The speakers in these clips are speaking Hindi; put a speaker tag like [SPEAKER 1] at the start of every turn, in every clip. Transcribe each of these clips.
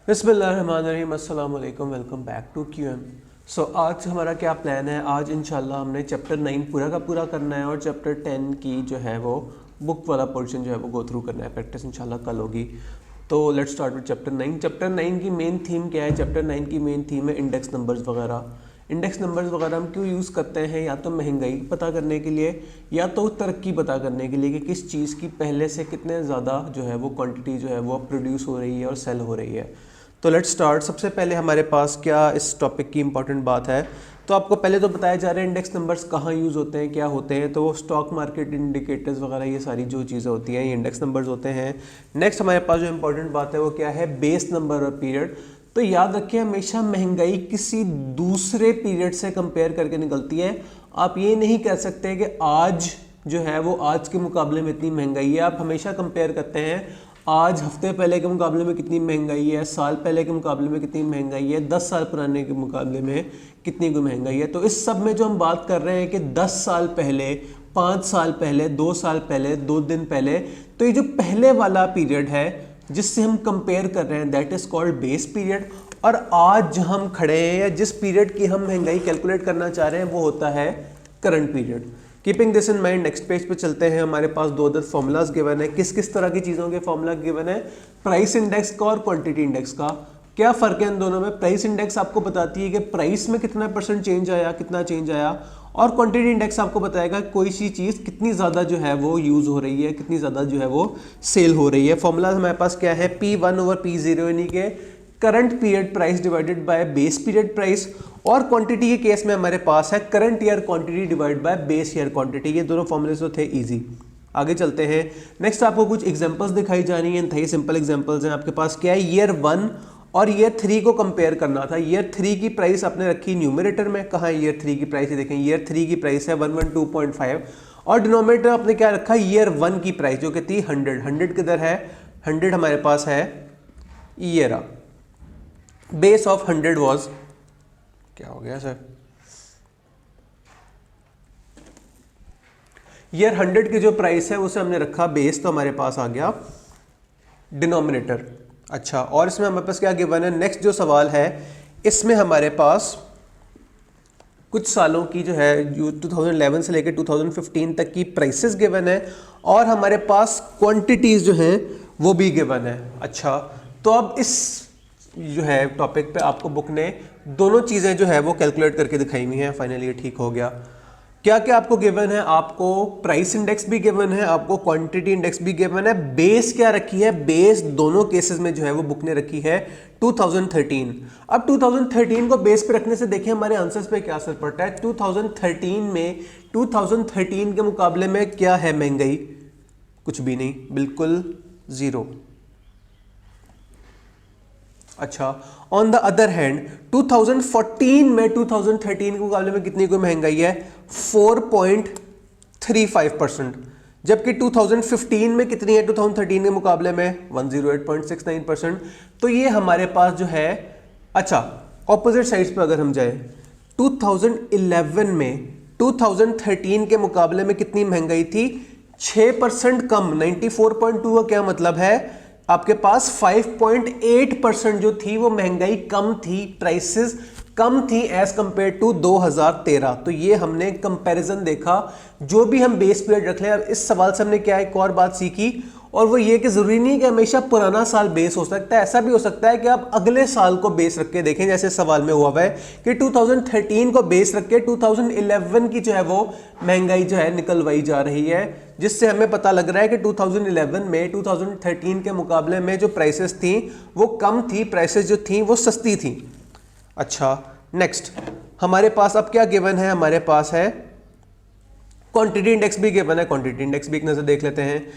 [SPEAKER 1] बिस्मिल्लाहिर्रहमानिर्रहीम, अस्सलाम वालेकुम, वेलकम बैक टू QM। सो आज हमारा क्या प्लान है। आज इंशाल्लाह हमने चैप्टर 9 पूरा का पूरा करना है और चैप्टर 10 की जो है वो बुक वाला पोर्शन जो है वो गो थ्रू करना है। प्रैक्टिस इंशाल्लाह कल होगी। तो let's start with chapter 9। Chapter 9 की मेन थीम क्या है? चैप्टर 9 की मेन थीम है इंडेक्स नंबर्स वगैरह। इंडेक्स नंबर्स वगैरह हम क्यों यूज़ करते हैं? या तो महंगाई पता करने के लिए या तो तरक्की पता करने के लिए कि किस चीज़ की पहले से कितने ज़्यादा जो है वो क्वांटिटी जो है वो प्रोड्यूस हो रही है और सेल हो रही है। तो लेट्स स्टार्ट। सबसे पहले हमारे पास क्या इस टॉपिक की इंपॉर्टेंट बात है, तो आपको पहले तो बताया जा रहा है इंडेक्स नंबर्स कहाँ यूज़ होते हैं, क्या होते हैं। तो स्टॉक मार्केट इंडिकेटर्स वगैरह ये सारी जो चीज़ें होती हैं ये इंडेक्स नंबर्स होते हैं। नेक्स्ट हमारे पास जो इंपॉर्टेंट बात है वो क्या है? बेस नंबर और पीरियड। तो याद रखिए हमेशा महंगाई किसी दूसरे पीरियड से कंपेयर करके निकलती है। आप ये नहीं कह सकते कि आज जो है वो आज के मुकाबले में इतनी महंगाई है। आप हमेशा कंपेयर करते हैं आज हफ्ते पहले के मुकाबले में कितनी महंगाई है, साल पहले के मुकाबले में कितनी महंगाई है, 10 साल पुराने के मुकाबले में कितनी महंगाई है। तो इस सब में जो हम बात कर रहे हैं कि 10 साल पहले, 5 साल पहले, 2 साल पहले, 2 दिन पहले, तो ये जो पहले वाला पीरियड है जिससे हम कंपेयर कर रहे हैं that is called base period. और आज हम खड़े हैं या जिस पीरियड की हम महंगाई कैलकुलेट करना चाह रहे हैं वो होता है current period. Keeping this in mind next page पे चलते हैं। हमारे पास दो अदर फॉर्मूलाज गिवन है। किस किस तरह की चीज़ों के फॉर्मूला गिवन है? प्राइस इंडेक्स का और क्वांटिटी इंडेक्स का। क्या फ़र्क है इन दोनों में? प्राइस इंडेक्स आपको बताती है कि प्राइस में कितना % चेंज आया, कितना चेंज आया, और क्वांटिटी इंडेक्स आपको बताएगा कोई सी चीज़ कितनी ज़्यादा जो है वो यूज़ हो रही है, कितनी ज़्यादा जो है वो सेल हो रही है। फॉर्मूला हमारे पास क्या है? P1/P0 यानी कि current period price divided by base period price, और क्वांटिटी के केस में हमारे पास है current year quantity divide by base year quantity. ये दोनों फॉर्मूले तो थे इजी। आगे चलते हैं। नेक्स्ट आपको कुछ एग्जांपल्स दिखाई जा रही हैं। इंतहाई सिंपल एग्जांपल्स हैं। आपके पास क्या है? ईयर 1 और ईयर 3 को कंपेयर करना था। ईयर 3 की प्राइस आपने रखी न्यूमरेटर में। कहाँ है ईयर 3 की प्राइस? देखें ईयर 3 की प्राइस है 112.5 और डिनोमिनेटर आपने क्या रखा? ईयर 1 की प्राइस जो कि थी 100 किधर है? 100 हमारे पास है ईयर। बेस ऑफ 100 वाज, क्या हो गया सर? ईयर 100 की जो प्राइस है उसे हमने रखा बेस, तो हमारे पास आ गया डिनोमिनेटर। अच्छा, और इसमें हमारे पास क्या गिवन है? नेक्स्ट जो सवाल है इसमें हमारे पास कुछ सालों की जो है 2011 से लेकर 2015 तक की प्राइसेस गिवन है और हमारे पास क्वांटिटीज जो हैं वो भी गिवन है। अच्छा, तो अब इस जो है टॉपिक पे आपको बुक ने दोनों चीज़ें जो है वो कैलकुलेट करके दिखाई हुई हैं। फाइनली ये ठीक हो गया। क्या क्या आपको गिवन है? आपको प्राइस इंडेक्स भी गिवन है, आपको क्वांटिटी इंडेक्स भी गिवन है। बेस क्या रखी है? बेस दोनों केसेस में जो है वो बुक ने रखी है 2013। अब 2013 को बेस पे रखने से देखिए हमारे आंसर्स पे क्या असर पड़ता है। 2013 में 2013 के मुकाबले में क्या है महंगाई? कुछ भी नहीं, बिल्कुल जीरो। अच्छा, ऑन द अदर हैंड 2014 में 2013 के मुकाबले में कितनी कोई महंगाई है? 4.35%। जबकि 2015 में कितनी है 2013 के मुकाबले में? 108.69%। तो ये हमारे पास जो है, अच्छा ऑपोजिट साइड्स पे अगर हम जाए 2011 में 2013 के मुकाबले में कितनी महंगाई थी? 6% कम। 94.2 का क्या मतलब है? आपके पास 5.8% जो थी वो महंगाई कम थी, प्राइसेस कम थी एज कंपेयर टू 2013। तो ये हमने कंपैरिजन देखा। जो भी हम बेस पीरियड रख लें। अब इस सवाल से हमने क्या एक और बात सीखी, और वो ये कि जरूरी नहीं कि हमेशा पुराना साल बेस हो सकता है। ऐसा भी हो सकता है कि आप अगले साल को बेस रख के देखें, जैसे सवाल में हुआ है कि 2013 को बेस रख के 2011 की जो है वो महंगाई जो है निकलवाई जा रही है, जिससे हमें पता लग रहा है कि 2011 में 2013 के मुकाबले में जो प्राइसेस थी वो कम थी, प्राइसेस जो थी वो सस्ती थी। अच्छा, नेक्स्ट हमारे पास अब क्या गिवन है? हमारे पास है क्वांटिटी इंडेक्स भी गिवन है। क्वांटिटी इंडेक्स भी एक नजर देख लेते हैं।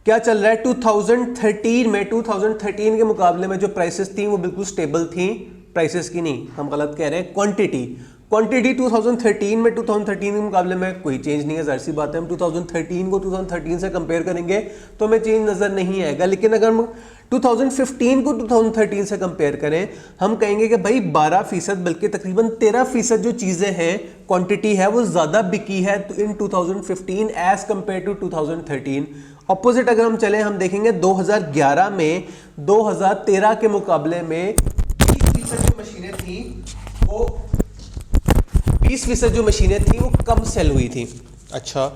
[SPEAKER 1] क्या चल रहा है 2013 में? 2013 के मुकाबले में जो प्राइसेस थी वो बिल्कुल स्टेबल थी, प्राइसेस की नहीं, हम गलत कह रहे हैं, क्वांटिटी। क्वांटिटी 2013 में 2013 के मुकाबले में कोई चेंज नहीं है। जाहिर सी बात है हम 2013 को 2013 से कंपेयर करेंगे तो हमें चेंज नज़र नहीं आएगा। लेकिन अगर हम 2015 को 2013 से कंपेयर करें, हम कहेंगे कि भाई 12% बल्कि तकरीबन 13% जो चीज़ें हैं, क्वांटिटी है वो ज़्यादा बिकी है इन 2015 एज कंपेयर टू 2013। ऑपोजिट अगर हम चले, हम देखेंगे 2011 में 2013 के मुकाबले में 20% जो मशीनें थी वो 20% जो मशीनें थी वो कम सेल हुई थी। अच्छा,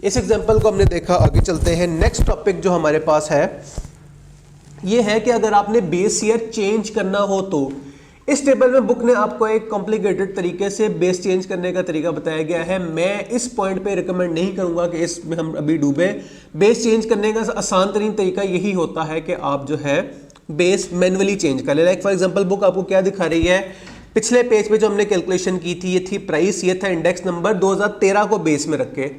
[SPEAKER 1] इस एग्जांपल को हमने देखा। आगे चलते हैं। नेक्स्ट टॉपिक जो हमारे पास है ये है कि अगर आपने बेस ईयर चेंज करना हो तो इस टेबल में बुक ने आपको एक कॉम्प्लिकेटेड तरीके से बेस चेंज करने का तरीका बताया गया है। मैं इस पॉइंट पे रिकमेंड नहीं करूंगा कि इसमें हम अभी डूबे। बेस चेंज करने का आसान तरीन तरीका यही होता है कि आप जो है बेस मैन्युअली चेंज कर ले। लाइक फॉर एग्जांपल बुक आपको क्या दिखा रही है, पिछले पेज पे जो हमने कैलकुलेशन की थी ये थी प्राइस, ये था इंडेक्स नंबर 2013 को बेस में रखे।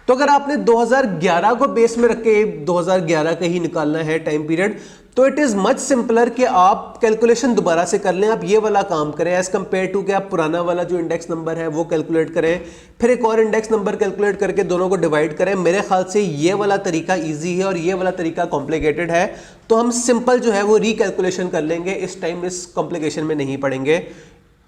[SPEAKER 1] तो अगर आपने 2011 को बेस में रख के 2011 का ही निकालना है टाइम पीरियड, तो इट इज मच सिंपलर कि आप कैलकुलेशन दोबारा से कर लें। आप ये वाला काम करें एज कंपेयर टू कि आप पुराना वाला जो इंडेक्स नंबर है वो कैलकुलेट करें, फिर एक और इंडेक्स नंबर कैलकुलेट करके दोनों को डिवाइड करें। मेरे ख्याल से ये वाला तरीका इजी है और ये वाला तरीका कॉम्प्लिकेटेड है, तो हम सिंपल जो है वो रिकैलकुलेशन कर लेंगे। इस टाइम इस कॉम्प्लिकेशन में नहीं पड़ेंगे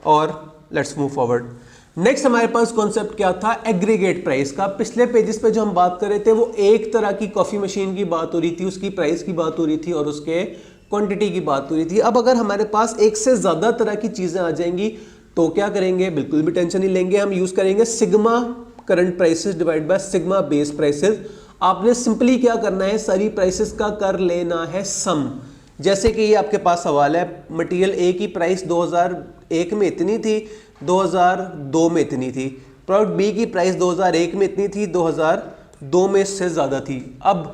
[SPEAKER 1] और लेट्स मूव फॉरवर्ड। नेक्स्ट हमारे पास कॉन्सेप्ट क्या था, एग्रीगेट प्राइस का। पिछले पेजेस पे जो हम बात कर रहे थे वो एक तरह की कॉफी मशीन की बात हो रही थी, उसकी प्राइस की बात हो रही थी और उसके क्वांटिटी की बात हो रही थी। अब अगर हमारे पास एक से ज्यादा तरह की चीजें आ जाएंगी तो क्या करेंगे, बिल्कुल भी टेंशन नहीं लेंगे। हम यूज करेंगे sigma current prices divide by sigma base prices. आपने सिंपली क्या करना है, सारी प्राइसेस का कर लेना है सम। जैसे कि ये आपके पास सवाल है, मटेरियल ए की प्राइस 2001 में इतनी थी, 2002 में इतनी थी। प्रोडक्ट बी की प्राइस 2001 में इतनी थी, 2002 में इससे ज़्यादा थी। अब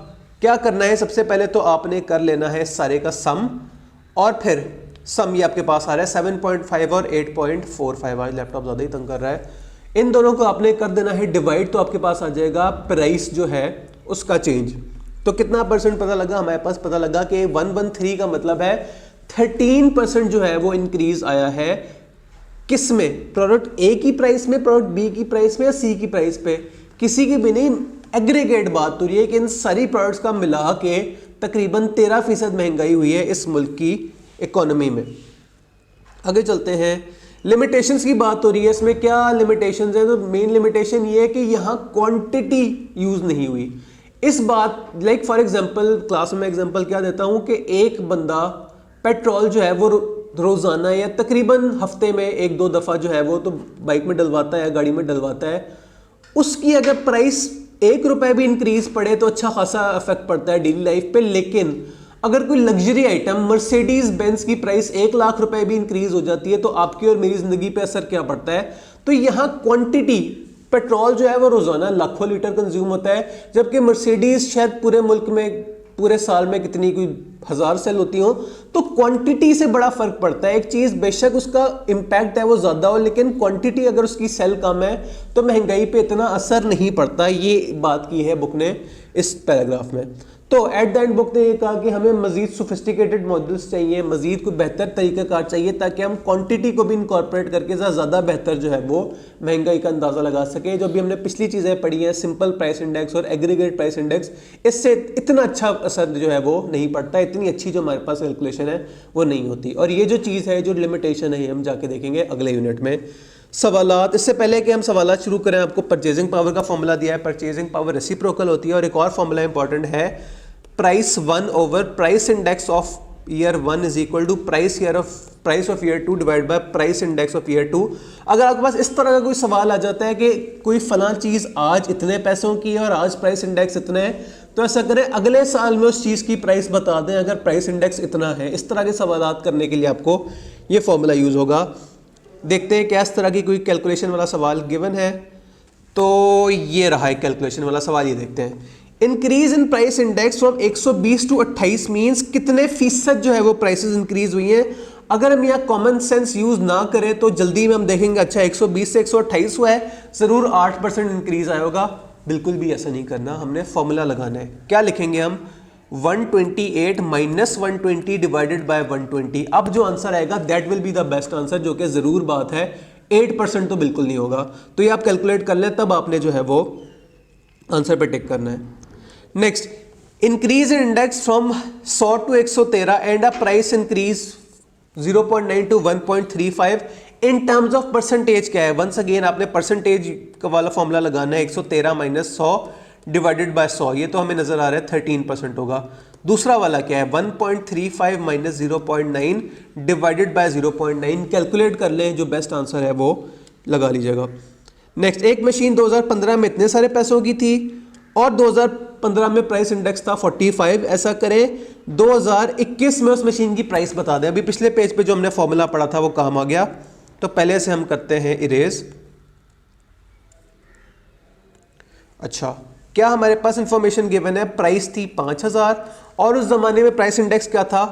[SPEAKER 1] क्या करना है, सबसे पहले तो आपने कर लेना है सारे का सम, और फिर सम ये आपके पास आ रहा है 7.5 और 8.45। आज लैपटॉप ज़्यादा ही तंग कर रहा है। इन दोनों को आपने कर देना है डिवाइड, तो आपके पास आ जाएगा प्राइस जो है उसका चेंज। तो कितना परसेंट पता लगा, हमारे पास पता लगा कि 113 का मतलब है 13% जो है वो इंक्रीज आया है। किस में, प्रोडक्ट ए की प्राइस में, प्रोडक्ट बी की प्राइस में या सी की प्राइस पे, किसी की भी नहीं, एग्रीगेट बात हो रही है कि इन सारी प्रोडक्ट्स का मिला के तकरीबन 13% महंगाई हुई है इस मुल्क की इकोनॉमी में। आगे चलते हैं। लिमिटेशंस की बात हो रही है, इसमें क्या लिमिटेशंस है, तो मेन लिमिटेशन ये है कि यहाँ क्वांटिटी यूज नहीं हुई। इस बात लाइक फॉर एग्जांपल क्लास में एग्जांपल क्या देता हूं कि एक बंदा पेट्रोल जो है वो रोजाना या तकरीबन हफ्ते में एक दो दफा जो है वो तो बाइक में डलवाता है या गाड़ी में डलवाता है। उसकी अगर प्राइस 1 रुपए भी इंक्रीज पड़े तो अच्छा खासा इफेक्ट पड़ता है डेली लाइफ पे। लेकिन अगर कोई लग्जरी आइटम मर्सिडीज बेंज की प्राइस 1 लाख रुपए भी इंक्रीज हो जाती है तो आपकी और मेरी जिंदगी पे असर क्या पड़ता है। तो यहाँ क्वांटिटी, पेट्रोल जो है वो रोजाना लाखों लीटर कंज्यूम होता है, जबकि मर्सिडीज शायद पूरे मुल्क में पूरे साल में कितनी कोई 1000 सेल होती हो। तो क्वांटिटी से बड़ा फर्क पड़ता है। एक चीज बेशक उसका इंपैक्ट है वो ज्यादा हो, लेकिन क्वांटिटी अगर उसकी सेल कम है तो महंगाई पे इतना असर नहीं पड़ता। ये बात की है बुक ने इस पैराग्राफ में। तो एट द एंड बुक ने ये कहा कि हमें मजीद सोफिस्टिकेटेड मॉडल्स चाहिए, मजीद कोई बेहतर तरीकाकार चाहिए ताकि हम क्वांटिटी को भी इनकॉर्पोरेट करके ज़्यादा बेहतर जो है वो महंगाई का अंदाज़ा लगा सके। जो भी हमने पिछली चीज़ें पढ़ी हैं, सिंपल प्राइस इंडेक्स और एग्रीगेट प्राइस इंडेक्स, इससे इतना अच्छा असर जो है वो नहीं पड़ता, इतनी अच्छी जो हमारे पास कैलकुलेशन है वो नहीं होती। और ये जो चीज़ है, जो लिमिटेशन है, हम जाके देखेंगे अगले यूनिट में। सवालात, इससे पहले कि हम सवालात शुरू करें, आपको परचेजिंग पावर का फॉर्मूला दिया है। परचेजिंग पावर रेसिप्रोकल होती है और एक और फॉर्मूला इंपॉर्टेंट है, price 1 over price index of year 1 is equal to price of year 2 divide by price index of year 2। अगर आपके पास इस तरह का कोई सवाल आ जाता है कि कोई फलां चीज़ आज इतने पैसों की है और आज प्राइस इंडेक्स इतने है, तो ऐसा करें अगले साल में उस चीज़ की प्राइस बता दें अगर प्राइस इंडेक्स इतना है। इस तरह के सवालात करने के लिए आपको ये फॉर्मूला यूज़ होगा। देखते हैं क्या इस तरह की कोई कैलकुलेशन वाला सवाल गिवन है। तो ये रहा है कैलकुलेशन वाला सवाल, ये देखते हैं। Increase in price index from 120 to 28 means कितने फीसद जो है वो प्राइसेस इंक्रीज हुई हैं। अगर हम यहाँ कॉमन सेंस यूज ना करें तो जल्दी में हम देखेंगे अच्छा 120 से 128 हुआ है, जरूर 8% इंक्रीज आया होगा। बिल्कुल भी ऐसा नहीं करना, हमने फॉर्मूला लगाना है। क्या लिखेंगे हम, 128 माइनस 120 डिवाइडेड बाय 120। अब जो आंसर आएगा that will be the best answer, जो कि जरूर बात है 8% तो बिल्कुल नहीं होगा। तो ये आप कैलकुलेट कर लें, तब आपने जो है वो आंसर पे टिक करना है। Next, increase in index from 100 to 113 and a price increase 0.9 to 1.35 in terms of percentage क्या है। वंस अगेन आपने परसेंटेज का वाला फॉर्मूला लगाना है, 113 माइनस 100 डिवाइडेड बाय 100, ये तो हमें नजर आ रहा है 13% होगा। दूसरा वाला क्या है 1.35 माइनस 0.9 डिवाइडेड बाय 0.9, कैलकुलेट कर लें, जो बेस्ट आंसर है वो लगा लीजिएगा। नेक्स्ट, एक मशीन 2015 में इतने सारे पैसों की थी और 2015 में प्राइस इंडेक्स था 45। ऐसा करें 2021 में उस मशीन की प्राइस बता दें। अभी पिछले पेज पे जो हमने फॉर्मूला पढ़ा था वो काम आ गया, तो पहले से हम करते हैं इरेज। अच्छा, क्या हमारे पास इंफॉर्मेशन गिवन है, प्राइस थी 5000 और उस जमाने में प्राइस इंडेक्स क्या था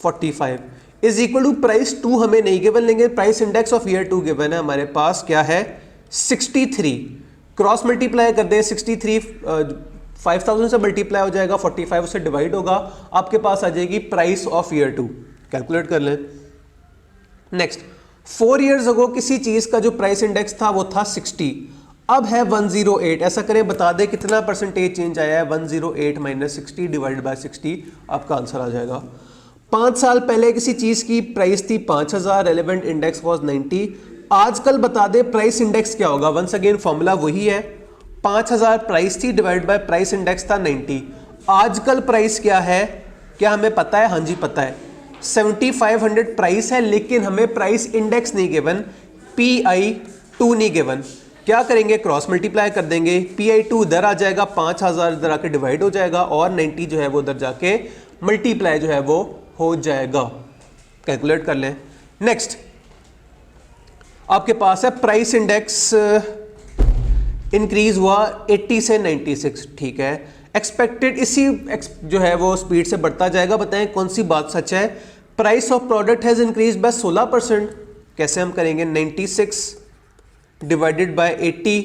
[SPEAKER 1] 45 इज इक्वल टू प्राइस 2 हमें नहीं गिवन, लेकिन price index of year 2 given है हमारे पास, क्या है 63। क्रॉस मल्टीप्लाई कर दे, 63 5000 से मल्टीप्लाई हो जाएगा, 45 से डिवाइड होगा, आपके पास आ जाएगी प्राइस ऑफ ईयर 2। कैलकुलेट कर लें। नेक्स्ट, 4 इयर्स अगो किसी चीज का जो प्राइस इंडेक्स था वो था 60, अब है 108। ऐसा करें, बता दें कितना परसेंटेज चेंज आया है, 108 माइनस 60 डिवाइड बाय 60, आपका आंसर आ जाएगा। 5 साल पहले किसी चीज की प्राइस थी 5000, रेलेवेंट इंडेक्स वाज 90। आजकल बता दें प्राइस इंडेक्स क्या होगा। वंस अगेन फॉर्मूला वही है, 5000 प्राइस थी डिवाइड बाय प्राइस इंडेक्स था 90। आजकल प्राइस क्या है, क्या हमें पता है? हाँ जी पता है, 7500 प्राइस है, लेकिन हमें प्राइस इंडेक्स नहीं गिवन, PI2 नहीं गिवन। क्या करेंगे, क्रॉस मल्टीप्लाई कर देंगे, PI2 इधर आ जाएगा, 5000 इधर आके डिवाइड हो जाएगा और 90 जो है वो उधर जाके मल्टीप्लाई जो है वो हो जाएगा। कैलकुलेट कर लें। नेक्स्ट, आपके पास है प्राइस इंडेक्स इंक्रीज हुआ 80 से 96, ठीक है। एक्सपेक्टेड इसी जो है वो स्पीड से बढ़ता जाएगा। बताएं कौन सी बात सच है। Price of product has increase by 16%। कैसे हम करेंगे, 96 divided by 80,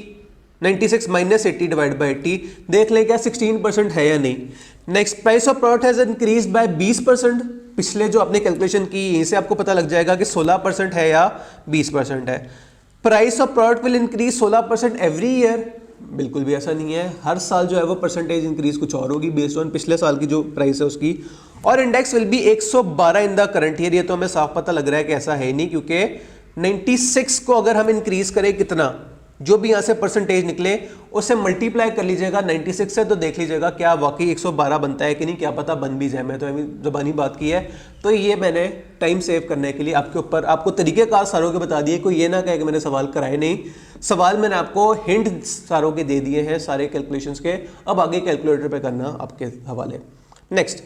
[SPEAKER 1] 96 minus 80 divide by 80, देख लें क्या 16% है या नहीं। Next, price of product has increase by 20%। पिछले जो आपने कैलकुलेशन की यहीं से आपको पता लग जाएगा कि 16% है या 20% है। Price of product will increase 16% every year, बिल्कुल भी ऐसा नहीं है। हर साल जो है वो परसेंटेज इंक्रीज कुछ और होगी बेस्ड ऑन पिछले साल की जो प्राइस है उसकी। और index will be 112 in the current year, ये तो हमें साफ पता लग रहा है कि ऐसा है नहीं, क्योंकि 96 को अगर हम इंक्रीज करें कितना, जो भी यहाँ से परसेंटेज निकले उससे मल्टीप्लाई कर लीजिएगा 96 से, तो देख लीजिएगा क्या वाकई 112 बनता है कि नहीं, क्या पता बन भी जाए। मैं तो ज़बानी बात की है, तो ये मैंने टाइम सेव करने के लिए आपके ऊपर आपको तरीक़ेकार सारों के बता दिए। कोई ये ना कहे कि मैंने सवाल कराए नहीं, सवाल मैंने आपको हिंट सारों के दे दिए हैं सारे कैलकुलेशंस के। अब आगे कैलकुलेटर पे करना आपके हवाले। Next,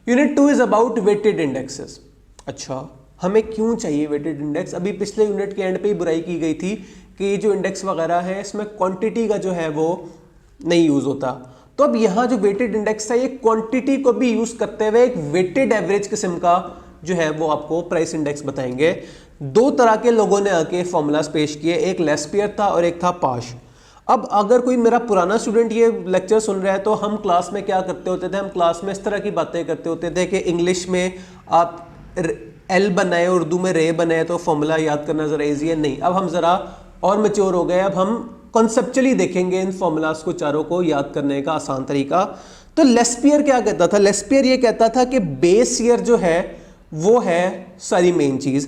[SPEAKER 1] unit 2 is about weighted indexes. अच्छा, हमें क्यों चाहिए वेटेड इंडेक्स? अभी पिछले यूनिट के एंड पे ही बुराई की गई थी कि ये जो इंडेक्स वगैरह है इसमें क्वांटिटी का जो है वो नहीं यूज होता। तो अब यहाँ जो वेटेड इंडेक्स है ये क्वांटिटी को भी यूज करते हुए एक वेटेड एवरेज किस्म का जो है वो आपको प्राइस इंडेक्स बताएंगे। 2 तरह के लोगों ने आके फॉर्मूलाज पेश किए, एक लेस्पियर था और एक था पाश। अब अगर कोई मेरा पुराना स्टूडेंट ये लेक्चर सुन रहा है तो हम क्लास में क्या करते होते थे, हम क्लास में इस तरह की बातें करते होते थे कि इंग्लिश में आप एल बनाए, उर्दू में रे बनाए, तो फॉर्मूला याद करना ज़रा ईजी है। नहीं, अब हम ज़रा और मैच्योर हो गए, अब हम कॉन्सेप्चुअली देखेंगे इन फॉर्मूलाज को चारों को याद करने का आसान तरीका। तो लेस्पियर क्या कहता था? लेस्पियर ये कहता था कि बेस ईयर जो है वो है सारी मेन चीज़।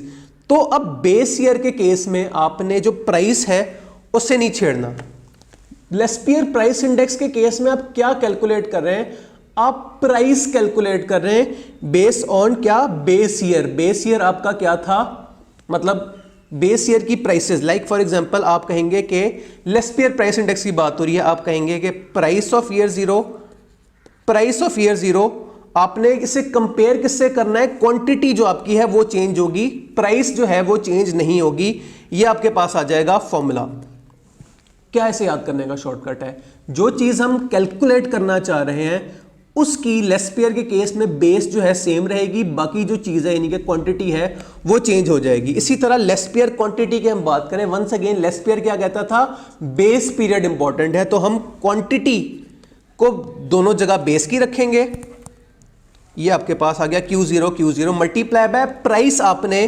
[SPEAKER 1] तो अब बेस ईयर के केस में आपने जो प्राइस है उससे नहीं छेड़ना। लेस्पियर प्राइस इंडेक्स के केस में आप क्या कैलकुलेट कर रहे हैं? आप प्राइस कैलकुलेट कर रहे हैं बेस ऑन क्या? Base year. बेस ईयर आपका क्या था, मतलब बेस ईयर की प्राइसेस। लाइक फॉर एग्जांपल आप कहेंगे कि लेस्पियर प्राइस इंडेक्स की बात हो रही है, आप कहेंगे कि प्राइस ऑफ ईयर जीरो, आपने इसे कंपेयर किससे करना है? क्वांटिटी जो आपकी है वो चेंज होगी, प्राइस जो है वो चेंज नहीं होगी। ये आपके पास आ जाएगा फॉर्मूला। क्या इसे याद करने का शॉर्टकट है? जो चीज हम कैलकुलेट करना चाह रहे हैं उसकी लेस्पियर के केस में बेस जो है सेम रहेगी, बाकी जो चीज है यानी कि क्वांटिटी है वो चेंज हो जाएगी। इसी तरह लेस्पियर क्वांटिटी की हम बात करें, वंस अगेन लेस्पियर क्या कहता था? बेस पीरियड इंपॉर्टेंट है, तो हम क्वांटिटी को दोनों जगह बेस की रखेंगे। ये आपके पास आ गया Q0 मल्टीप्लाई बाय प्राइस, आपने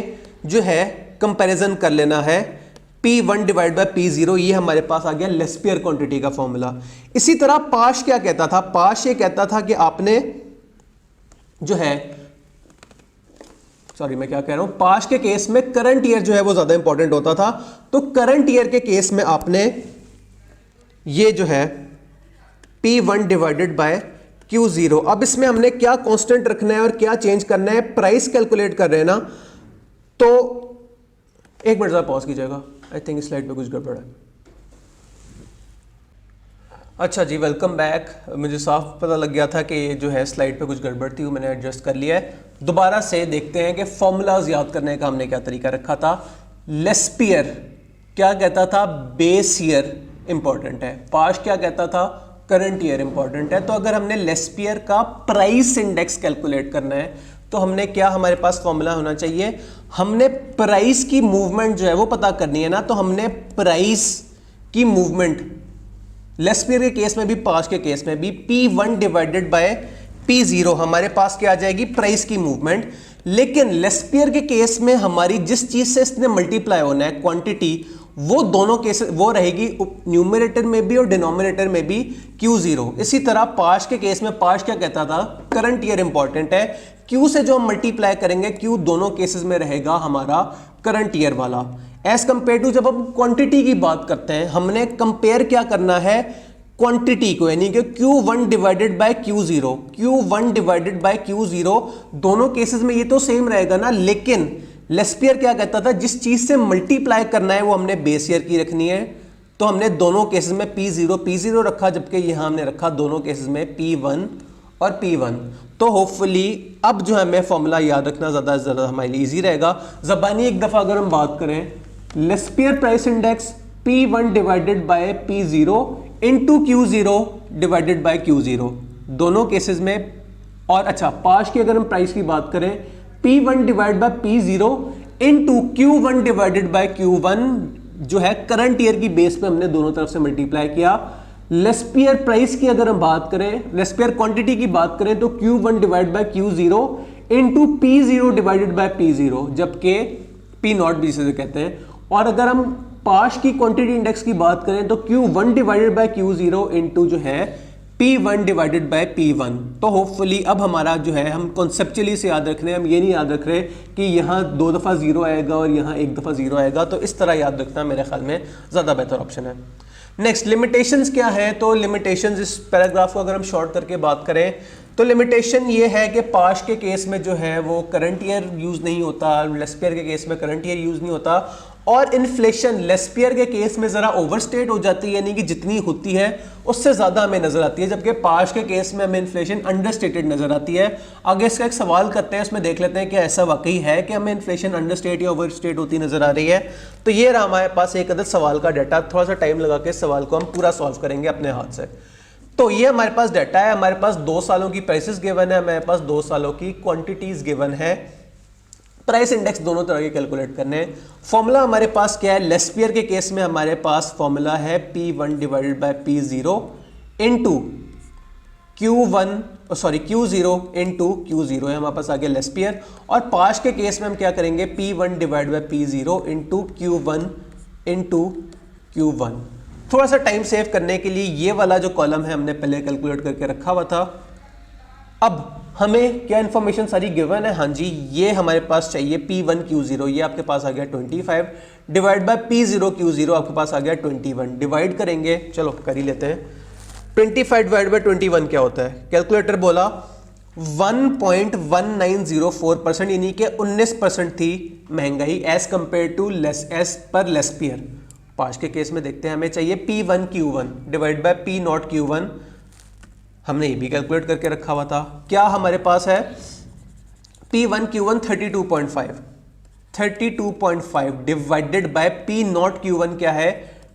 [SPEAKER 1] जो है कंपैरिजन कर लेना है P1 डिवाइड बाय P0, ये हमारे पास आ गया लेस्पियर क्वांटिटी का फॉर्मूला। इसी तरह पाश क्या कहता था? पाश ये कहता था कि आपने जो है, सॉरी मैं क्या कह रहा हूं, पाश के केस में करंट ईयर जो है वो ज्यादा इंपॉर्टेंट होता था। तो करंट ईयर के केस में आपने ये जो है P1 डिवाइडेड बाय Q0। अब इसमें हमने क्या कांस्टेंट रखना है और क्या चेंज करना है, प्राइस कैलकुलेट कर रहे हैं ना, तो एक मिनट जरा पॉज कीजिएगा, आई थिंक स्लाइड पे कुछ गड़बड़ है। अच्छा जी, वेलकम बैक। मुझे साफ पता लग गया था कि जो है स्लाइड पे कुछ गड़बड़ थी, वो मैंने एडजस्ट कर लिया है। दोबारा से देखते हैं कि फॉर्मूलाज याद करने का हमने क्या तरीका रखा था। लेस्पियर क्या कहता था, बेस ईयर इंपॉर्टेंट है। पाश क्या कहता था, करंट ईयर इंपॉर्टेंट है। तो अगर हमने लेस्पियर का प्राइस इंडेक्स कैलकुलेट करना है तो हमने क्या, हमारे पास फॉर्मूला होना चाहिए, हमने प्राइस की मूवमेंट जो है वो पता करनी है ना, तो हमने प्राइस की मूवमेंट लेस्पियर के केस में भी पाश के केस में भी P1 डिवाइडेड बाय P0 हमारे पास क्या आ जाएगी, प्राइस की मूवमेंट। लेकिन लेस्पियर के केस में हमारी जिस चीज से इसने मल्टीप्लाई होना है क्वांटिटी, वो दोनों केस वो रहेगी न्यूमरेटर में भी और डिनोमिनेटर में भी Q0। इसी तरह पाश के केस में पाश क्या कहता था, करंट ईयर इंपॉर्टेंट है, Q से जो हम मल्टीप्लाई करेंगे Q दोनों केसेस में रहेगा हमारा करंट ईयर वाला। एज कंपेयर टू जब हम क्वांटिटी की बात करते हैं, हमने कंपेयर क्या करना है, क्वांटिटी को, यानी कि Q1 divided by Q0, Q1 divided by Q0 दोनों केसेस में ये तो सेम रहेगा ना। लेकिन लेस्पियर क्या कहता था, जिस चीज से मल्टीप्लाई करना है वो हमने बेस ईयर की रखनी है, तो हमने दोनों केसेस में P0 रखा, जबकि यहां हमने रखा दोनों केसेस में P1 और P1। तो होपफुली अब जो है हमें फॉर्मूला याद रखना ज़्यादा हमारे लिए ईजी रहेगा। ज़बानी एक दफ़ा अगर हम बात करें, Laspeyres price index P1 divided by P0 into Q0 divided by Q0 दोनों केसेस में। और अच्छा, पाश की अगर हम प्राइस की बात करें, P1 divide by P0 into Q1 divided by Q1 जो है करंट ईयर की बेस पे हमने दोनों तरफ से मल्टीप्लाई किया। लेस्पियर प्राइस की अगर हम बात करें, लेस्पियर क्वांटिटी की बात करें, तो Q1 divide by Q0 into P0 divided by P0, जबकि P0 भी इसे कहते हैं। और अगर हम पाश की क्वांटिटी इंडेक्स की बात करें तो Q1 divided by Q0 into जो है P1 डिवाइडेड बाय P1। तो होपफुली अब हमारा जो है, हम कॉन्सेप्चुअली से याद रख रहे हैं, हम ये नहीं याद रख रहे कि यहाँ 2 दफ़ा 0 आएगा और यहाँ 1 दफ़ा 0 आएगा। तो इस तरह याद रखना मेरे ख्याल में ज़्यादा बेहतर ऑप्शन है। नेक्स्ट, लिमिटेशंस क्या है। तो लिमिटेशंस, इस पैराग्राफ को अगर हम शॉर्ट करके बात करें तो लिमिटेशन ये है कि पाश के केस में जो है वो करंट ईयर यूज़ नहीं होता, लेस्पियर के केस में करंट ईयर यूज़ नहीं होता। और इन्फ्लेशन लेस्पियर के केस में ज़रा ओवरस्टेट हो जाती है, यानी कि जितनी होती है उससे ज़्यादा हमें नज़र आती है, जबकि पाश के केस में हमें इन्फ्लेशन अंडरस्टेटेड नज़र आती है। आगे इसका एक सवाल करते हैं, उसमें देख लेते हैं कि ऐसा वाकई है कि हमें इन्फ्लेशन अंडरस्टेट या ओवरस्टेट होती नज़र आ रही है। तो ये रहा हमारे पास एक अदद सवाल का डाटा। थोड़ा सा टाइम लगा के इस सवाल को हम पूरा सॉल्व करेंगे अपने हाथ से। तो ये हमारे पास डाटा है, हमारे पास 2 सालों की प्राइसेस गिवन है, हमारे पास 2 सालों की क्वांटिटीज गिवन है। प्राइस इंडेक्स दोनों तरह के कैलकुलेट करने हैं। फॉर्मूला हमारे पास क्या है, लेस्पियर के केस में हमारे पास फॉर्मूला है P1 divided by P0 into Q0 into Q0 है हमारे पास आ गया लेस्पियर। और पाश के केस में हम क्या करेंगे, P1 divide by P0 into Q1 into Q1। थोड़ा सा टाइम सेव करने के लिए ये वाला जो कॉलम है हमने पहले कैलकुलेट करके रखा हुआ था। अब हमें क्या इन्फॉर्मेशन सारी गिवन है, हाँ जी, ये हमारे पास चाहिए P1 Q0, ये आपके पास आ गया 25 डिवाइड बाय P0 Q0 आपके पास आ गया 21। डिवाइड करेंगे, चलो कर ही लेते हैं। 25 डिवाइड बाय 21 क्या होता है, कैलकुलेटर बोला 1.1904%, यानी कि 19% थी महंगाई एज कंपेयर टू लेस्पियर। पाश के केस में देखते हैं, हमें चाहिए P1 Q1 divide by P0 Q1, हमने ये भी कैलकुलेट करके रखा हुआ था। क्या हमारे पास है, P1 Q1 32.5 divided by P0 Q1 क्या है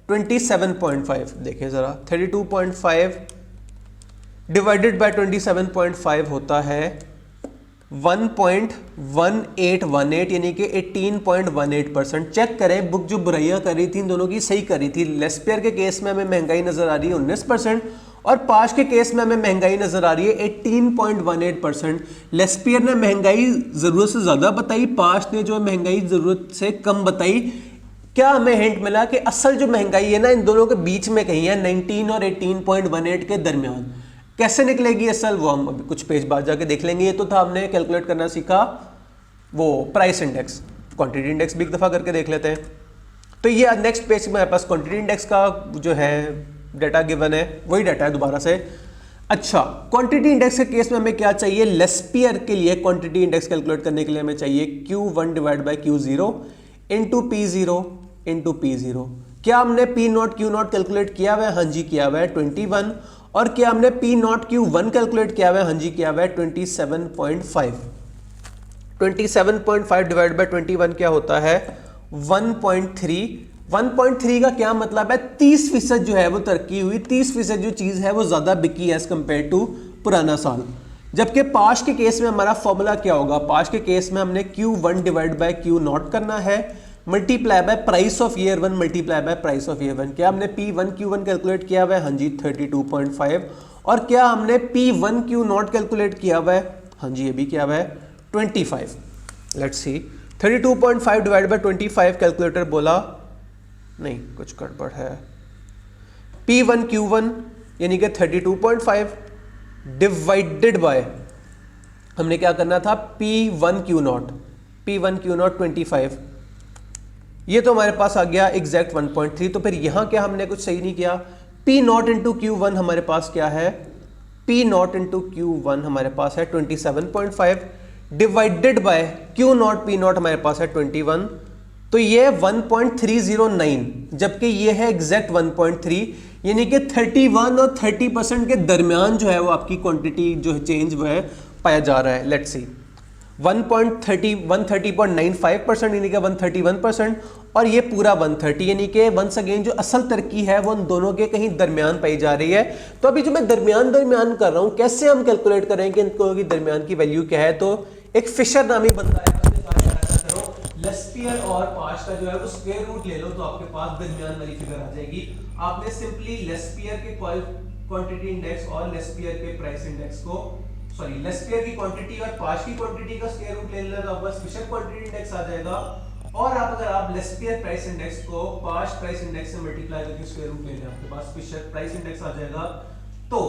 [SPEAKER 1] 27.5। देखें जरा, 32.5 डिवाइडेड बाय 27.5 होता है 1.1818, यानी कि 18.18%। चेक करें, बुक जो बुराइयां कर रही थी इन दोनों की सही कर रही थी। लेस्पियर के केस में हमें महंगाई नजर आ रही है 19% और पाश के केस में हमें महंगाई नजर आ रही है 18.18%। लेस्पियर ने महंगाई जरूरत से ज्यादा बताई, पाश ने जो महंगाई जरूरत से कम बताई। क्या हमें हिंट मिला कि असल जो महंगाई है ना इन दोनों के बीच में कहीं है, 19 और 18.18 के दरमियान। कैसे निकलेगी असल, वो हम अभी कुछ पेज बाद जाके देख लेंगे। ये तो था हमने कैलकुलेट करना सीखा वो प्राइस इंडेक्स, क्वांटिटी इंडेक्स भी एक दफा करके देख लेते हैं। तो ये नेक्स्ट पेज में हमारे पास क्वांटिटी इंडेक्स का जो है डाटा गिवन है, वही डाटा है दोबारा से। अच्छा, क्वांटिटी इंडेक्स के केस में हमें क्या चाहिए, लेस्पियर के लिए क्वांटिटी इंडेक्स कैलकुलेट करने के लिए हमें चाहिए Q1 divide by Q0 into P0 into P0। क्या हमने P0 Q0 कैलकुलेट किया हुआ है? हाँ जी किया हुआ है 21। और क्या हमने P0 Q1 कैलकुलेट किया हुआ है? हाँ जी किया हुआ है 27.5। 27.5 डिवाइड बाई 21 क्या होता है 1.3। 1.3 का क्या मतलब है, 30% जो है वो तरक्की हुई, 30% जो चीज है वो ज्यादा बिकी एज कंपेयर टू पुराना साल। जबकि पास्ट के केस में हमारा फॉर्मूला क्या होगा, पास्ट के केस में हमने Q1 डिवाइड बाय Q0 करना है multiply by price of year 1 multiply by price of year 1। क्या हमने P1 Q1 कैलकुलेट किया हुआ है? हाँ जी 32.5। और क्या हमने P1 Q0 कैलकुलेट किया हुआ है? हाँ जी ये भी किया हुआ है 25। Let's see 32.5 divide by 25 calculator बोला नहीं कुछ गड़बड़ है। P1 Q1 यानी कि 32.5 डिवाइडेड बाय हमने क्या करना था P1 Q0 25। ये तो हमारे पास आ गया एग्जैक्ट 1.3। तो फिर यहां क्या हमने कुछ सही नहीं किया, P0 इंटू Q1 हमारे पास क्या है, P0 इंटू Q1 हमारे पास है 27.5 डिवाइडेड बाय Q0 P0 हमारे पास है 21। तो ये 1.309 जबकि ये है एग्जैक्ट 1.3, यानी कि 31 और 30% के दरमियान जो है वो आपकी क्वांटिटी जो है चेंज वो है पाया जा रहा है। लेट्स सी 130.95% यानी कि 131% और ये पूरा 130 यानी कि वंस अगेन जो असल तरक्की है वो उन दोनों के कहीं दरमियान पाई जा रही है। तो अभी जो मैं दरमियान कर रहा हूं, कैसे हम कैलकुलेट करें कि इनको की दरमियान की वैल्यू क्या है, तो एक फिशर नामी बंदा है लेस्पियर और पास्ट का जो है वो स्क्वायर रूट ले लो तो आपके पास दरमियान वाली फिगर आ जाएगी। आपने सिंपली लेस्पियर के क्वांटिटी इंडेक्स और लेस्पियर के प्राइस इंडेक्स को लेस्पियर की क्वांटिटी और पास्ट की क्वांटिटी का स्क्वायर रूट ले लेना तो आपका फिशर क्वांटिटी इंडेक्स आ जाएगा। और अगर आप लेस्पियर प्राइस इंडेक्स को पास्ट प्राइस इंडेक्स से मल्टीप्लाई करके स्क्वायर रूट ले लें आपके पास फिशर प्राइस इंडेक्स आ जाएगा। तो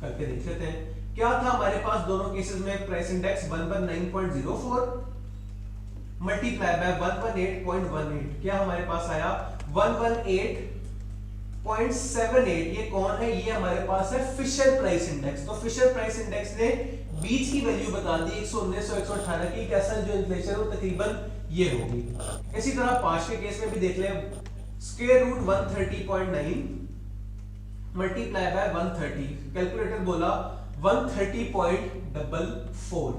[SPEAKER 1] करके देख लेते हैं क्या था हमारे पास दोनों केसेस में प्राइस इंडेक्स 119.04 मल्टीप्लाई बाय 118.18 क्या हमारे पास आया 118.78। ये कौन है, ये हमारे पास है फिशर प्राइस इंडेक्स। तो फिशर प्राइस इंडेक्स ने बीच की वैल्यू बता दी 119 और 118 की, कैसा जो इन्फ्लेशन हो तकरीबन ये होगी। इसी तरह पास्ट के केस में भी देख लें square root 130.9 multiply by 130, calculator बोला 130.44।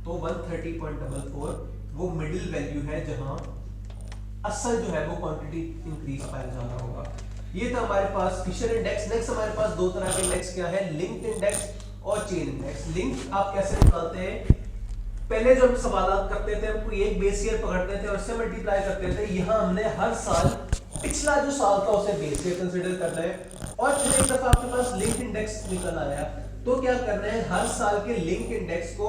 [SPEAKER 1] तो 130.44 वो मिडिल वैल्यू है जहां असल जो है वो क्वांटिटी इंक्रीज पाया जा रहा होगा। ये तो हमारे पास फिशर इंडेक्स। नेक्स्ट हमारे पास दो तरह के इंडेक्स क्या है, लिंक्ड इंडेक्स और चेन इंडेक्स। लिंक आप कैसे निकालते हैं, पहले जो हम सवाल करते थे हम कोई एक बेस ईयर पकड़ते थे और उससे मल्टीप्लाई करते थे। यहां हमने हर साल पिछला जो साल था उसे बेस ईयर कंसीडर करना है। और फिर एक दफा आपके पास लिंक इंडेक्स निकल आया तो क्या करना है, हर साल के लिंक इंडेक्स को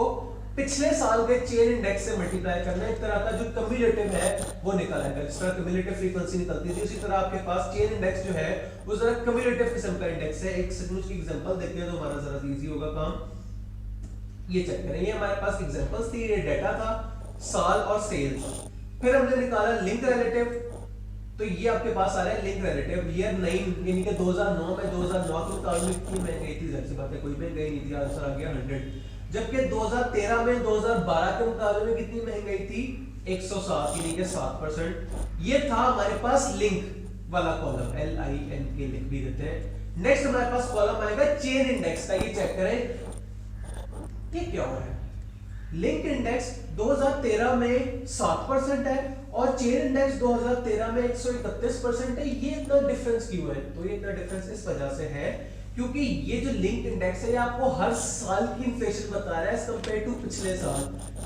[SPEAKER 1] पिछले साल के चेन इंडेक्स से मल्टीप्लाई करना है। एक तरह का जो कम्युलेटिव है वो निकल आएगा। जिस तरह कम्युलेटिव फ्रीक्वेंसी निकलती थी उसी तरह आपके पास चेन इंडेक्स जो है वो जरा कम्युलेटिव किस्म का इंडेक्स है। एक सचमुच की एग्जांपल देखते हैं तो हमारा जरा इजी होगा काम। ये चेक करें, ये हमारे पास एग्जांपल्स थी, ये डाटा था साल और सेल्स। फिर हमने निकाला लिंक रिलेटिव, तो ये आपके पास आ रहा है लिंक रिलेटिव ईयर 9 यानी कि 2009 में 2009 के मुकाबले कितनी महंगाई थी, जाहिर सी बात है कोई महंगाई नहीं थी, आंसर आ गया 100। जबकि 2013 में 2012 के मुकाबले में कितनी महंगाई थी 107 यानी कि 7%। ये था हमारे पास लिंक वाला कॉलम, LINK लिख भी देते हैं। नेक्स्ट हमारे पास कॉलम आएगा चेन इंडेक्स का। ये चेक करें ये क्या हो रहा है, लिंक इंडेक्स 2013 में 7% है और चेन इंडेक्स 2013 में 131% है। ये इतना डिफरेंस क्यों है, तो ये इतना डिफरेंस इस वजह से है क्योंकि ये जो लिंक इंडेक्स है ये आपको हर साल की इन्फ्लेशन बता रहा है एज कंपेयर टू पिछले साल,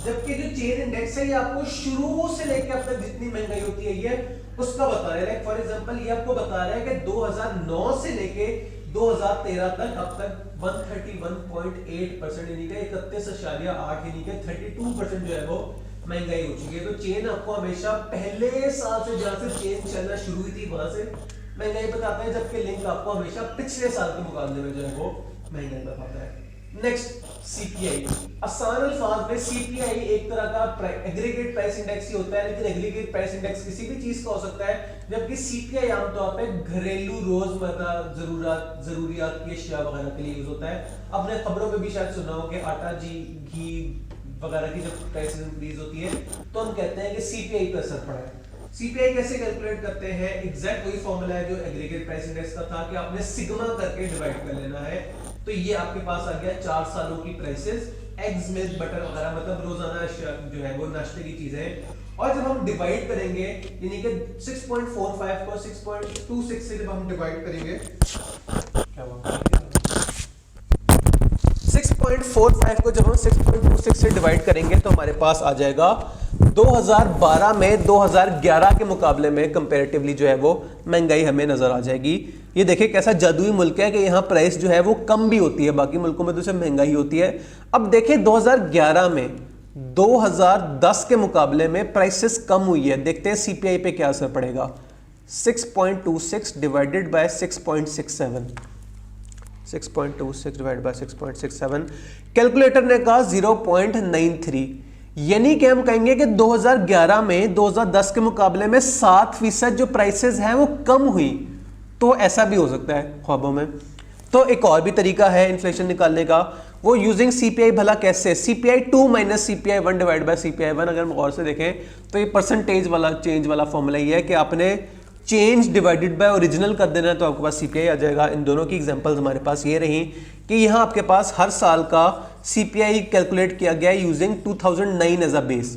[SPEAKER 1] जबकि जो चेन इंडेक्स है ये आपको शुरू से लेकर अब तक जितनी महंगाई होती है ये उसका बता रहा है। लाइक फॉर एग्जांपल ये आपको बता रहा है कि 2009 से लेके 2013 तक अब तक 131.8% यानी कि 31.8 यानी कि 32% जो है वो महंगाई हो चुकी है। तो चेन आपको हमेशा पहले साल से जहां से चेन चलना शुरू हुई थी वहां से महंगाई बताता है, जबकि लिंक आपको हमेशा पिछले साल के मुकाबले में जो है वो महंगाई बताता है। नेक्स्ट सीपीआई, आसान अल्फाज में सीपीआई एक तरह का एग्रीगेट प्राइस इंडेक्स ही होता है, लेकिन एग्रीगेट प्राइस इंडेक्स किसी भी चीज का हो सकता है, जबकि सीपीआई आमतौर पे घरेलू रोजमर्रा जरूरियात की अशिया वगैरह के लिए यूज होता है। आपने खबरों में भी शायद सुना हो कि आटा, घी वगैरह की जब प्राइस इंक्रीज होती है तो हम कहते हैं कि सीपीआई पर असर पड़ा है। सीपीआई कैसे कैलकुलेट करते हैं? एग्जैक्ट वही फॉर्मूला है जो एग्रीगेट प्राइस इंडेक्स का था कि आपने सिग्मा करके डिवाइड कर लेना है। तो ये आपके पास आ गया 4 सालों की प्राइसेस, एग्स, मिल्क, बटर वगैरह, मतलब रोजाना जो है वो नाश्ते की चीजें। और जब हम डिवाइड करेंगे यानी कि 6.45 को 6.26 से जब हम डिवाइड करेंगे, क्या हुआ, 6.45 को जब हम 6.26 से डिवाइड करेंगे तो हमारे पास आ जाएगा 2012 में 2011 के मुकाबले में कंपैरेटिवली जो है वो महंगाई हमें नजर आ जाएगी। ये देखिए कैसा जादुई मुल्क है कि यहाँ प्राइस जो है वो कम भी होती है, बाकी मुल्कों में तो सिर्फ महंगाई होती है। अब देखिए 2011 में 2010 के मुकाबले में प्राइसेस कम हुई है, देखते हैं सीपीआई पे क्या असर पड़ेगा। 6.26 divided by 6.67, 6.26 divide by 6.67, calculator ने कहा 0.93, यानी कि हम कहेंगे कि 2011 में 2010 के मुकाबले में 7% जो प्राइसेस हैं वो कम हुई। तो ऐसा भी हो सकता है ख्वाबों में। तो एक और भी तरीका है इन्फ्लेशन निकालने का, वो यूजिंग सीपीआई। भला कैसे? CPI 2 minus CPI 1 divide by CPI 1। अगर हम गौर से देखें तो ये परसेंटेज वाला चेंज वाला फॉर्मूला ये है कि आपने चेंज डिवाइडेड बाय ओरिजिनल कर देना है तो आपके पास सीपीआई आ जाएगा। इन दोनों की एग्जांपल्स हमारे पास ये रही कि यहाँ आपके पास हर साल का सीपीआई कैलकुलेट किया गया यूजिंग 2009 एज अ बेस।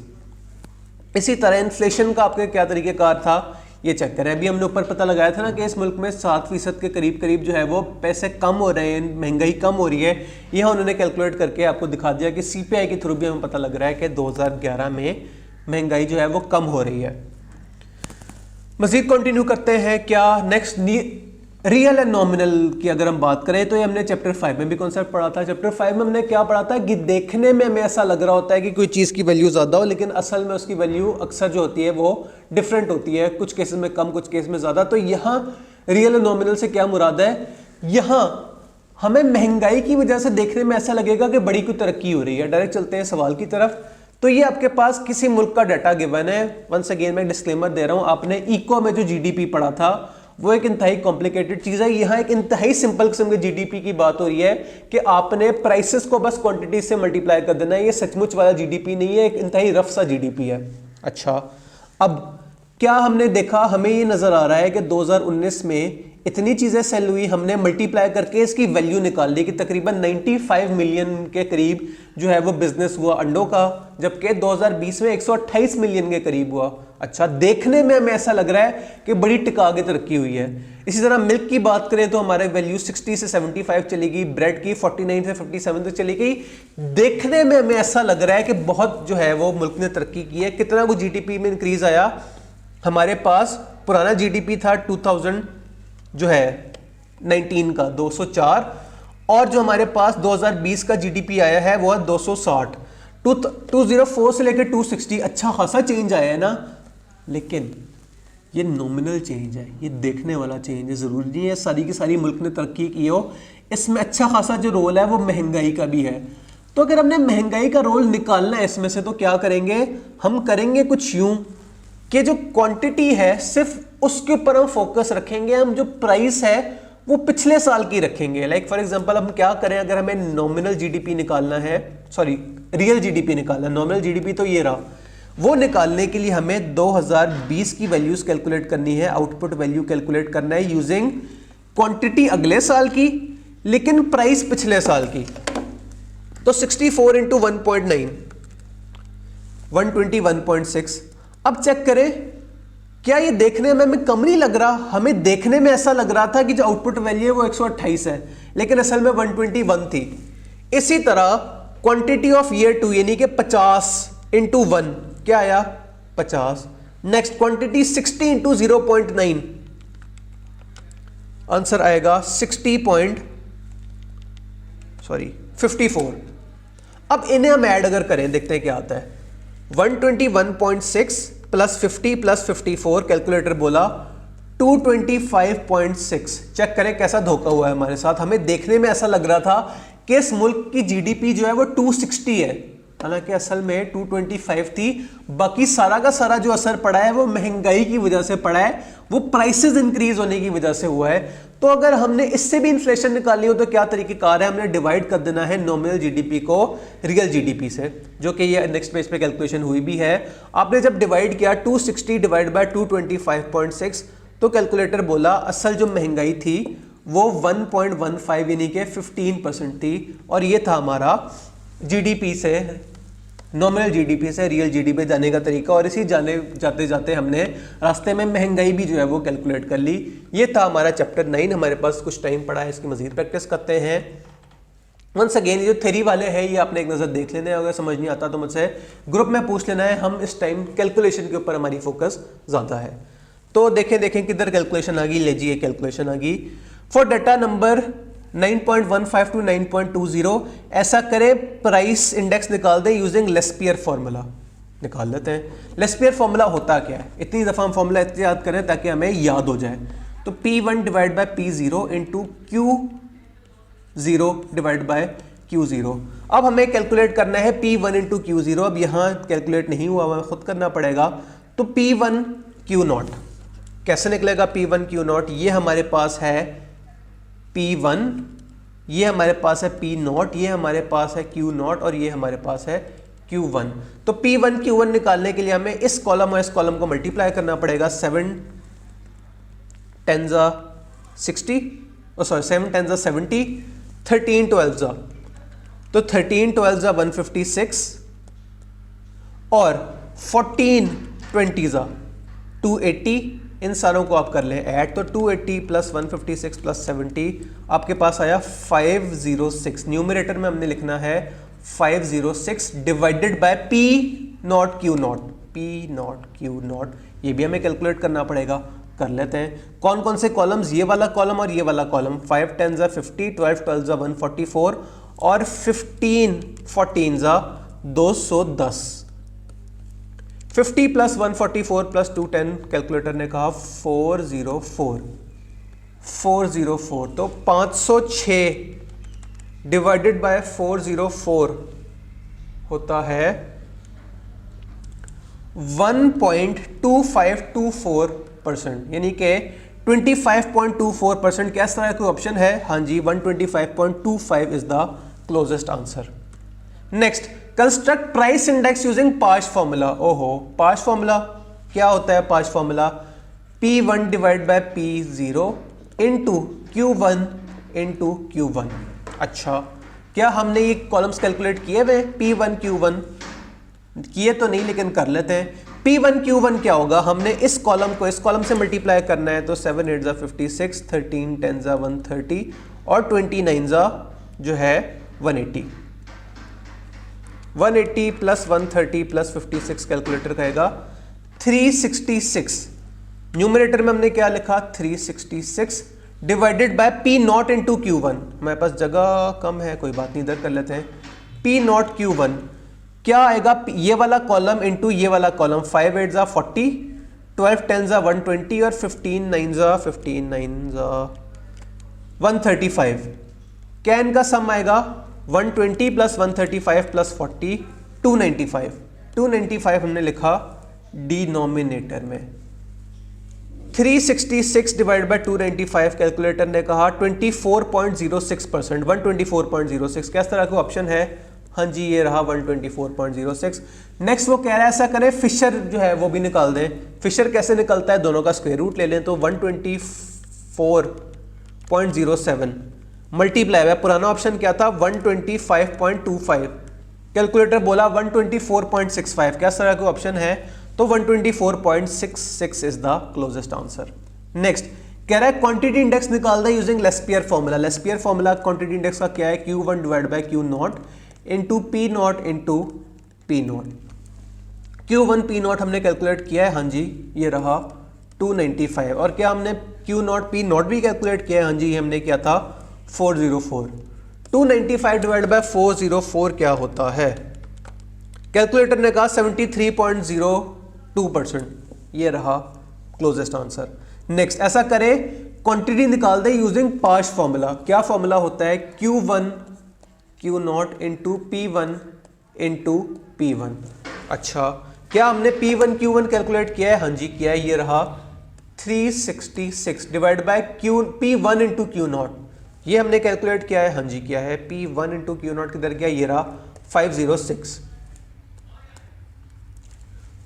[SPEAKER 1] इसी तरह इन्फ्लेशन का आपके क्या तरीकेकार था ये चेक करें। अभी हमने ऊपर पता लगाया था ना कि इस मुल्क में 7% के करीब करीब जो है वो पैसे कम हो रहे हैं, महंगाई कम हो रही है। यहाँ उन्होंने कैलकुलेट करके आपको दिखा दिया कि सीपीआई के थ्रू भी हमें पता लग रहा है कि 2011 में महंगाई जो है वो कम हो रही है। मजीद कंटिन्यू करते हैं। क्या नेक्स्ट रियल एंड नॉमिनल की अगर हम बात करें तो ये हमने चैप्टर 5 में भी कॉन्सेप्ट पढ़ा था। चैप्टर 5 में हमने क्या पढ़ा था कि देखने में हमें ऐसा लग रहा होता है कि कोई चीज़ की वैल्यू ज़्यादा हो, लेकिन असल में उसकी वैल्यू अक्सर जो होती है वो डिफरेंट होती है, कुछ केसेस में कम, कुछ केस में ज़्यादा। तो यहाँ रियल एंड नॉमिनल से क्या मुराद है? यहाँ हमें महंगाई की वजह से देखने में ऐसा लगेगा कि बड़ी कोई तरक्की हो रही है। डायरेक्ट चलते हैं सवाल की तरफ। तो ये आपके पास किसी मुल्क का डाटा गिवन है। वंस अगेन मैं डिस्क्लेमर दे रहा हूँ, आपने इको में जो जीडीपी पढ़ा था वो एक इंतहाई कॉम्प्लिकेटेड चीज है। यहाँ एक इंतहाई सिंपल किस्म के जीडीपी की बात हो रही है कि आपने प्राइसेस को बस क्वांटिटी से मल्टीप्लाई कर देना है। ये सचमुच वाला जीडीपी नहीं है, एक इंतहाई रफ सा जीडीपी है। अच्छा, अब क्या हमने देखा, हमें ये नजर आ रहा है कि 2019 में इतनी चीजें सेल हुई, हमने मल्टीप्लाई करके इसकी वैल्यू निकाल ली कि तकरीबन 95 मिलियन के करीब जो है वो बिजनेस हुआ अंडों का, जबकि 2020 में 128 मिलियन के करीब हुआ। अच्छा, देखने में हमें ऐसा लग रहा है कि बड़ी टिका के तरक्की हुई है। इसी तरह मिल्क की बात करें तो हमारे वैल्यू 60 से 75 चली गई, ब्रेड की 49 से 57 तक चली गई। देखने में हमें ऐसा लग रहा है कि बहुत जो है वो मुल्क ने तरक्की की है। कितना वो जीडीपी में इंक्रीज आया? हमारे पास पुराना जीडीपी था 2000 जो है 19 का 204, और जो हमारे पास 2020 का जीडीपी आया है वो है 260। 204 से लेकर 260 अच्छा खासा चेंज आया है ना, लेकिन ये नॉमिनल चेंज है, ये देखने वाला चेंज है। ज़रूरी नहीं है सारी की सारी मुल्क ने तरक्की की हो। इसमें अच्छा खासा जो रोल है वो महंगाई का भी है। तो अगर हमने महंगाई का रोल निकालना है इसमें से तो क्या करेंगे? हम करेंगे कुछ यूं कि जो क्वांटिटी है सिर्फ उसके ऊपर हम फोकस रखेंगे, हम जो प्राइस है वो पिछले साल की रखेंगे। लाइक फॉर एग्जांपल हम क्या करें, अगर हमें नॉमिनल जीडीपी निकालना है, सॉरी रियल जीडीपी निकालना है, नॉमिनल जीडीपी तो ये रहा, वो निकालने के लिए हमें 2020 की वैल्यूज कैलकुलेट करनी है, आउटपुट वैल्यू कैलकुलेट करना है यूजिंग क्वांटिटी अगले साल की लेकिन प्राइस पिछले साल की। तो 64 इंटू 1.9 121.6। अब चेक करें क्या ये देखने में हमें कम नहीं लग रहा? हमें देखने में ऐसा लग रहा था कि जो आउटपुट वैल्यू है वो 128 है, लेकिन असल में 121 थी। इसी तरह क्वांटिटी ऑफ ईयर 2 यानी कि 50 इंटू 1 क्या आया? 50। नेक्स्ट क्वांटिटी 60 इंटू 0.9 आंसर आएगा 54। अब इन्हें हम ऐड अगर करें देखते हैं क्या आता है। 121.6 प्लस 50 प्लस 54, कैलकुलेटर बोला 225.6। चेक करें कैसा धोखा हुआ है हमारे साथ। हमें देखने में ऐसा लग रहा था किस मुल्क की जीडीपी जो है वो 260 है, हालांकि असल में 225 थी। बाकी सारा का सारा जो असर पड़ा है वो महंगाई की वजह से पड़ा है, वो प्राइसेस इंक्रीज होने की वजह से हुआ है। तो अगर हमने इससे भी इन्फ्लेशन निकालनी हो तो क्या तरीकेकार है, हमने डिवाइड कर देना है नॉमिनल जीडीपी को रियल जीडीपी से, जो कि ये नेक्स्ट पेज पे कैलकुलेशन हुई भी है। आपने जब डिवाइड किया 260 डिवाइड बाय 225.6 तो कैलकुलेटर बोला असल जो महंगाई थी वो 1.15 यानी कि 15% थी, और ये था हमारा जीडीपी से, नॉमिनल जीडीपी से रियल जीडीपी जाने का तरीका। और इसी जाते जाते हमने रास्ते में महंगाई भी जो है वो कैलकुलेट कर ली। ये था हमारा चैप्टर 9। हमारे पास कुछ टाइम पड़ा है, इसकी मजीद प्रैक्टिस करते हैं। वंस अगेन ये जो थ्योरी वाले हैं ये आपने एक नज़र देख लेना है, अगर समझ नहीं आता तो मुझसे ग्रुप में पूछ लेना है। हम इस टाइम कैलकुलेशन के ऊपर हमारी फोकस ज़्यादा है। तो देखें किधर कैलकुलेशन आ गई, लीजिए कैलकुलेशन आ गई। फॉर डाटा नंबर 9.15 टू 9.20 ऐसा करें, प्राइस इंडेक्स निकाल दें यूजिंग लेस्पियर फॉर्मूला। निकाल लेते हैं। लेस्पियर फॉर्मूला होता क्या है, इतनी दफ़ा हम फॉर्मूला इतनी याद करें ताकि हमें याद हो जाए। तो P1 divide by P0 into Q0 divide by Q0। अब हमें कैलकुलेट करना है P1 इंटू Q0। अब यहाँ कैलकुलेट नहीं हुआ, हमें खुद करना पड़ेगा। तो P1 Q0 कैसे निकलेगा, P1 Q0, ये हमारे पास है P1, ये हमारे पास है P0, ये हमारे पास है Q0 और ये हमारे पास है Q1। तो P1 Q1 निकालने के लिए हमें इस कॉलम और इस कॉलम को मल्टीप्लाई करना पड़ेगा। 7 10 60, 7 10 70, 13 12 तो 13 12 156 और 14 20 280। इन सारों को आप कर लें ऐड, तो 280 प्लस 156 प्लस 70 आपके पास आया 506। न्यूमरेटर में हमने लिखना है 506 divided by P0 Q0, P0 Q0। ये भी हमें कैलकुलेट करना पड़ेगा, कर लेते हैं। कौन कौन से कॉलम्स, ये वाला कॉलम और ये वाला कॉलम। 5 10 50, 12 12 144 और 15 14 210। 50 प्लस 144 प्लस 210, कैलकुलेटर ने कहा 404। तो 506 डिवाइडेड बाय 404 होता है 1.2524%, यानी कि 25.24%। क्या इस तरह का ऑप्शन है? हाँ जी, 125.25 is the closest answer. Next, construct price index using पाश फॉर्मूला। ओहो, पाश फॉर्मूला क्या होता है? पाश formula P1 divide by P0 into Q1 into Q1। अच्छा, क्या हमने ये कॉलम्स कैलकुलेट किए हुए? P1 Q1 किए तो नहीं, लेकिन कर लेते हैं। P1 Q1 क्या होगा? हमने इस कॉलम को इस कॉलम से मल्टीप्लाई करना है, तो 7 8 56, 13 10 130 और 29 जो है 180। 180 प्लस 130 प्लस 56, कैलकुलेटर कहेगा 366। न्यूमरेटर में हमने क्या लिखा? 366 divided by P0 into Q1। हमारे पास जगह कम है, कोई बात नहीं, इधर कर लेते हैं। P0 Q1 क्या आएगा? ये वाला कॉलम इंटू ये वाला कॉलम। 5 8 40, 12 10 120 और 15 9 135। क्या इनका सम आएगा? 120 प्लस 135 प्लस 40 295। 295 हमने लिखा डिनोमिनेटर में। 366 डिवाइड बाय 295, कैलकुलेटर ने कहा 24.06%, 124.06। क्या इस तरह का ऑप्शन है? हाँ जी, ये रहा 124.06। नेक्स्ट वो कह रहा है ऐसा करें, फिशर जो है वो भी निकाल दें। फिशर कैसे निकलता है? दोनों का स्क्वायर रूट ले लें, तो 124.07 मल्टीप्लाई है। पुराना ऑप्शन क्या था? 125.25। कैलकुलेटर बोला 124.65। क्या तरह का ऑप्शन है? तो 124.66 is the closest answer. Next कह रहा है क्वांटिटी इंडेक्स निकाल दें using Laspeyres formula. Laspeyres formula quantity index का क्या है? Q1 divide by Q0 into P0 into P0। Q1 P0 हमने कैलकुलेट किया है, हाँ जी, ये रहा 295। और क्या हमने Q0 P0 भी कैलकुलेट किया है? हाँ जी, ये हमने किया था 404। 295 डिवाइड बाय 404 क्या होता है? कैलकुलेटर ने कहा 73.02%। ये रहा क्लोजेस्ट आंसर। नेक्स्ट ऐसा करें, क्वांटिटी निकाल दे यूजिंग पाश फॉर्मूला। क्या फॉर्मूला होता है? Q1 Q not into P1 into P1। अच्छा, क्या हमने P1 Q1 कैलकुलेट किया है? हाँ जी किया है, ये रहा 366 divide by P1 into Q not, ये हमने कैलकुलेट किया है। हाँ जी किया है। P1 इंटू क्यू नॉट किधर गया? ये रहा 506।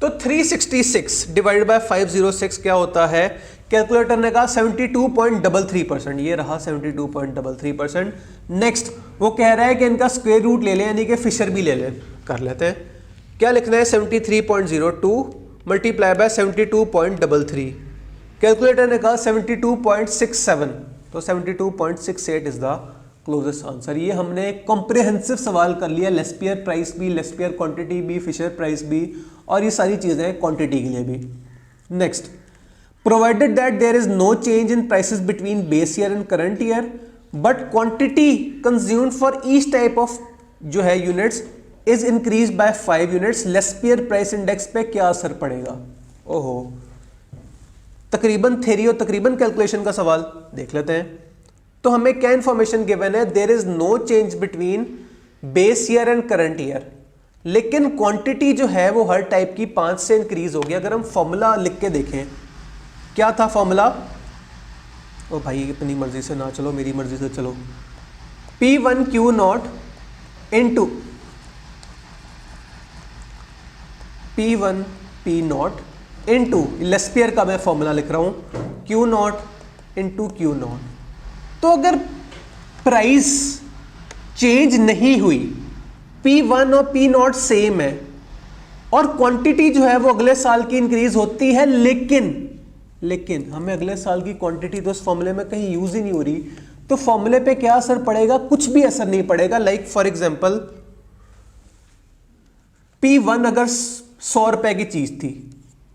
[SPEAKER 1] तो 366 डिवाइड बाय 506 क्या होता है? कैलकुलेटर ने कहा 72.33%, ये रहा 72.33%। नेक्स्ट वो कह रहा है कि इनका स्क्वायर रूट ले लें, यानी कि फिशर भी ले लें। कर लेते हैं। क्या लिखना है? 73.02 मल्टीप्लाई बाय 72.33। कैलकुलेटर ने कहा 72.67, तो 72.68 इज द क्लोजेस्ट आंसर। ये हमने कॉम्प्रिहेंसिव सवाल कर लिया, लेस्पियर प्राइस भी, लेस्पियर क्वांटिटी भी, फिशर प्राइस भी, और ये सारी चीजें क्वांटिटी के लिए भी। Next, provided that there is no change in prices between base year and current year but quantity consumed for each type of जो है units is increase by 5 units, Laspeyres price index पे क्या असर पड़ेगा? ओहो, तकरीबन थ्योरी और तकरीबन कैलकुलेशन का सवाल देख लेते हैं। तो हमें क्या इंफॉर्मेशन गिवन है? There is no change between base year and current year, लेकिन क्वांटिटी जो है वो हर टाइप की 5 से इंक्रीज होगी। अगर हम फॉर्मूला लिख के देखें, क्या था फॉर्मूला? ओ भाई अपनी मर्जी से ना चलो, मेरी मर्जी से चलो। P1 Q nought into P1 P nought into Laspeyres का मैं फॉर्मूला लिख रहा हूं, Q nought into Q nought. तो अगर प्राइस चेंज नहीं हुई, P1 और P नॉट सेम है और क्वांटिटी जो है वो अगले साल की इंक्रीज होती है, लेकिन हमें अगले साल की क्वांटिटी तो इस फॉर्मूले में कहीं यूज ही नहीं हो रही, तो फॉर्मूले पे क्या असर पड़ेगा? कुछ भी असर नहीं पड़ेगा। लाइक फॉर एग्जांपल P1 अगर 100 रुपए की चीज थी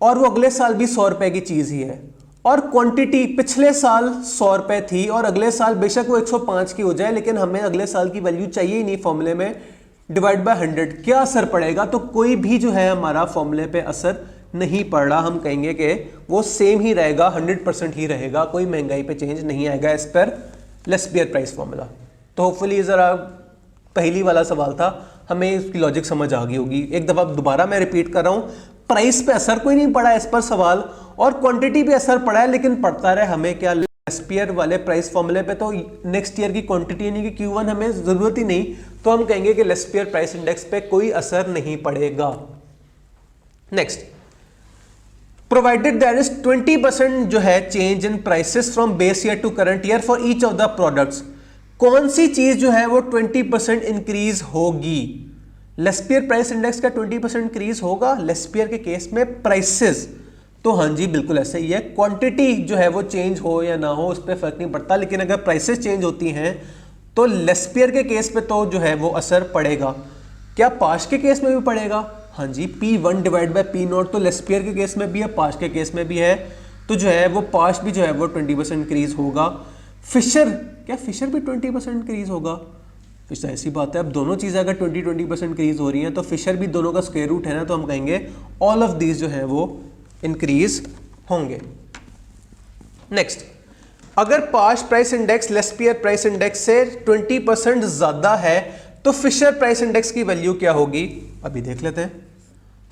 [SPEAKER 1] और वो अगले साल भी 100 रुपए की चीज ही है, और क्वांटिटी पिछले साल 100 रुपए थी और अगले साल बेशक वो 105 की हो जाए, लेकिन हमें अगले साल की वैल्यू चाहिए ही नहीं फॉर्मूले में, डिवाइड बाय 100, क्या असर पड़ेगा? तो कोई भी जो है हमारा फॉर्मूले पे असर नहीं पड़ रहा। हम कहेंगे कि वो सेम ही रहेगा, 100% ही रहेगा, कोई महंगाई पे चेंज नहीं आएगा as per Laspeyres price formula. तो होपफुली जरा पहली वाला सवाल था, हमें इसकी लॉजिक समझ आ गई होगी। एक दफा दोबारा मैं रिपीट कर रहा हूं, प्राइस पे असर कोई नहीं पड़ा इस पर सवाल, और क्वांटिटी पे असर पड़ा है, लेकिन पड़ता रहे हमें क्या? लेस्पियर वाले प्राइस फॉर्मूले पे तो नेक्स्ट ईयर की क्वांटिटी यानी कि Q1 हमें जरूरत ही नहीं, तो हम कहेंगे कि लेस्पियर प्राइस इंडेक्स पे कोई असर नहीं पड़ेगा। नेक्स्ट, प्रोवाइडेड दैट इज 20% जो है change in prices from base year to current year for each of the products, कौन सी चीज जो है वो 20% इंक्रीज होगी? लेस्पियर प्राइस इंडेक्स का 20% इंक्रीज होगा लेस्पियर के केस में प्राइसेस, तो हाँ जी बिल्कुल ऐसा ही है। क्वांटिटी जो है वो चेंज हो या ना हो उस पर फर्क नहीं पड़ता, लेकिन अगर प्राइसेस चेंज होती हैं तो लेस्पियर के केस पे तो जो है वो असर पड़ेगा। क्या पाश के केस में भी पड़ेगा? हाँ जी, P1 divide by P not तो लेस्पियर के केस में भी है, पाश के केस में भी है, तो जो है वो पाश भी जो है वो 20% इंक्रीज होगा। फिशर, क्या फिशर भी 20% इंक्रीज होगा? फिशर ऐसी बात है, अब दोनों चीज़ें अगर 20% इंक्रीज हो रही हैं तो फिशर भी दोनों का स्क्वायर रूट है ना, तो हम कहेंगे ऑल ऑफ दीज जो है वो इंक्रीज होंगे। नेक्स्ट, अगर पाश price index Laspeyres price index से 20% ज्यादा है तो फिशर प्राइस इंडेक्स की वैल्यू क्या होगी? अभी देख लेते हैं।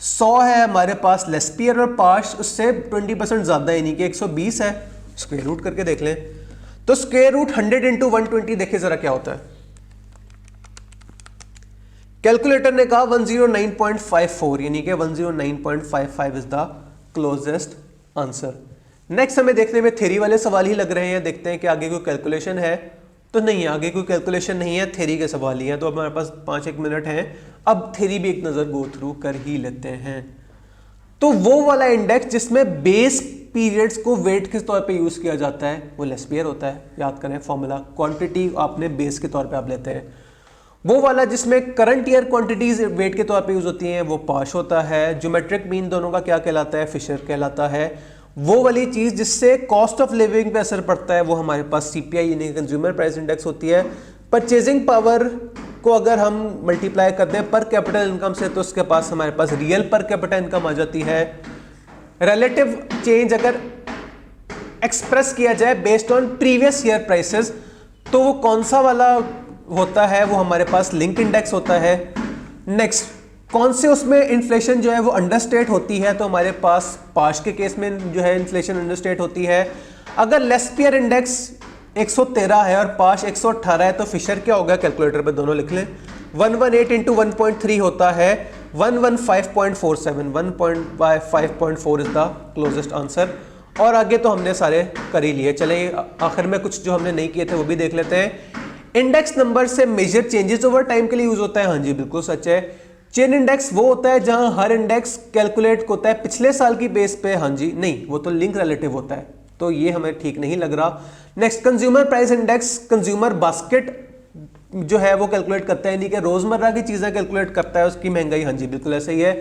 [SPEAKER 1] 100 है हमारे पास लेस्पियर और पाश उससे 20% ज्यादा यानी कि 120 है, स्क्वायर रूट करके देख लें। तो स्क्वायर रूट 100 इंटू 120 देखिए जरा क्या होता है। कैलकुलेटर ने कहा 109.54 यानी कि 109.55 is the closest answer. Next हमें देखने में थ्योरी वाले सवाल ही लग रहे हैं, देखते हैं कि आगे कोई कैलकुलेशन है तो नहीं, आगे कोई कैलकुलेशन नहीं है, थ्योरी के सवाल ही हैं। तो अब हमारे पास 5-1 मिनट हैं, अब थ्योरी भी एक नजर गो थ्रू कर ही लेते हैं। तो वो वाला इंडेक्स जिसमें बेस पीरियड्स को वेट के तौर पे यूज किया जाता है वो लेस्पियर होता है। याद करें फॉर्मूला, क्वांटिटी आपने बेस के तौर पे आप लेते हैं। वो वाला जिसमें करंट ईयर क्वांटिटीज वेट के तौर पे यूज होती हैं वो पाश होता है। ज्योमेट्रिक मीन दोनों का क्या कहलाता है? फिशर कहलाता है। वो वाली चीज जिससे कॉस्ट ऑफ लिविंग पे असर पड़ता है वो हमारे पास CPI यानी कंज्यूमर प्राइस इंडेक्स होती है। परचेजिंग पावर को अगर हम मल्टीप्लाई करते हैं पर कैपिटल इनकम से तो उसके पास हमारे पास रियल पर कैपिटल इनकम आ जाती है। रिलेटिव चेंज अगर एक्सप्रेस किया जाए based on previous year prices तो वो कौन सा वाला होता है वो हमारे पास लिंक इंडेक्स होता है। नेक्स्ट, कौन से उसमें इन्फ्लेशन जो है वो अंडरस्टेट होती है, तो हमारे पास पाश के केस में जो है इन्फ्लेशन अंडरस्टेट होती है। अगर लेस्पियर इंडेक्स 113 है और पाश 118 है तो फिशर क्या होगा, कैलकुलेटर पे दोनों लिख लें। 118 इंटू 1.3 होता है 115.47, 1.5.4 इज द क्लोजेस्ट आंसर। और आगे तो हमने सारे कर ही लिए। चले आखिर में कुछ जो हमने नहीं किए थे वो भी देख लेते हैं। इंडेक्स नंबर से मेजर चेंजेस ओवर टाइम के लिए यूज होता है, हाँ जी बिल्कुल सच है। चेन इंडेक्स वो होता है जहां हर इंडेक्स कैलकुलेट होता है पिछले साल की बेस पे, हाँ जी नहीं, वो तो लिंक रिलेटिव होता है, तो ये हमें ठीक नहीं लग रहा। Next, consumer price index consumer basket जो है वो कैलकुलेट करता है, यानी कि रोजमर्रा की चीजें कैलकुलेट करता है उसकी महंगाई, हाँ जी बिल्कुल ऐसा ही है।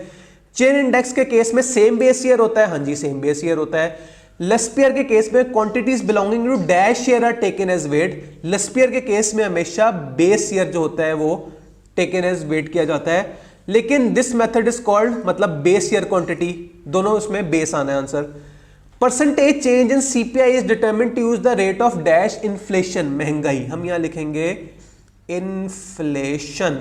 [SPEAKER 1] चेन इंडेक्स के केस में सेम बेस ईयर होता है, हाँ जी सेम बेस ईयर होता है। लेस्पियर के केस में quantities belonging to dash year are taken as weight. Laspeyres के केस में हमेशा बेस ईयर जो होता है वो टेकन एज वेट किया जाता है, लेकिन दिस मेथड इज कॉल्ड, मतलब बेस ईयर क्वांटिटी, दोनों उसमें बेस आना है answer. Percentage change in CPI is determined to use the rate of dash inflation, महंगाई, हम यहां लिखेंगे inflation.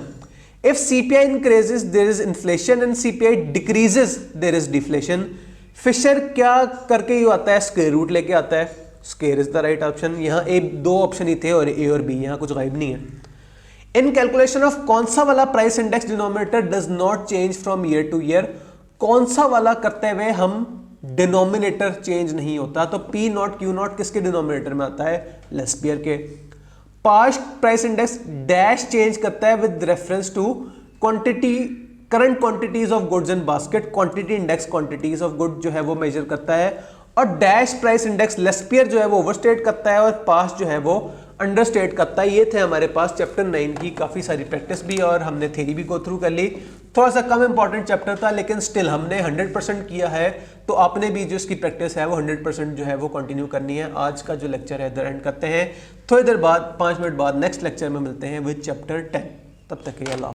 [SPEAKER 1] If CPI increases there is inflation and CPI decreases there is deflation. Fisher क्या करके ही आता है, स्क्वायर रूट लेके आता है, square is the right option. यहां ए दो ऑप्शन ही थे और ए और बी, यहां कुछ गायब नहीं है। इन कैलकुलेशन ऑफ कौन सा वाला price index denominator does not change from year two year, कौन सा वाला करते हुए हम डिनोमिनेटर चेंज नहीं होता, तो पी नॉट क्यू नॉट किसके डिनोमिनेटर में आता है, लेस्पियर के। Past price index dash change करता है with reference to quantity, current quantities of goods in basket, quantity index quantities of good जो है वो मेजर करता है। और डैश प्राइस इंडेक्स लेस्पियर जो है वो ओवरस्टेट करता है और पास्ट जो है वो अंडरस्टेट करता है। ये थे हमारे पास चैप्टर 9 की काफ़ी सारी प्रैक्टिस भी और हमने थ्योरी भी गो थ्रू कर ली। थोड़ा सा कम इंपॉर्टेंट चैप्टर था लेकिन स्टिल हमने 100% किया है, तो आपने भी जो इसकी प्रैक्टिस है वो 100% जो है वो कंटिन्यू करनी है। आज का जो लेक्चर है इधर एंड करते हैं, थोड़ी देर बाद 5 मिनट बाद नेक्स्ट लेक्चर में मिलते हैं विद चैप्टर 10। तब तक के लिए अल्लाह।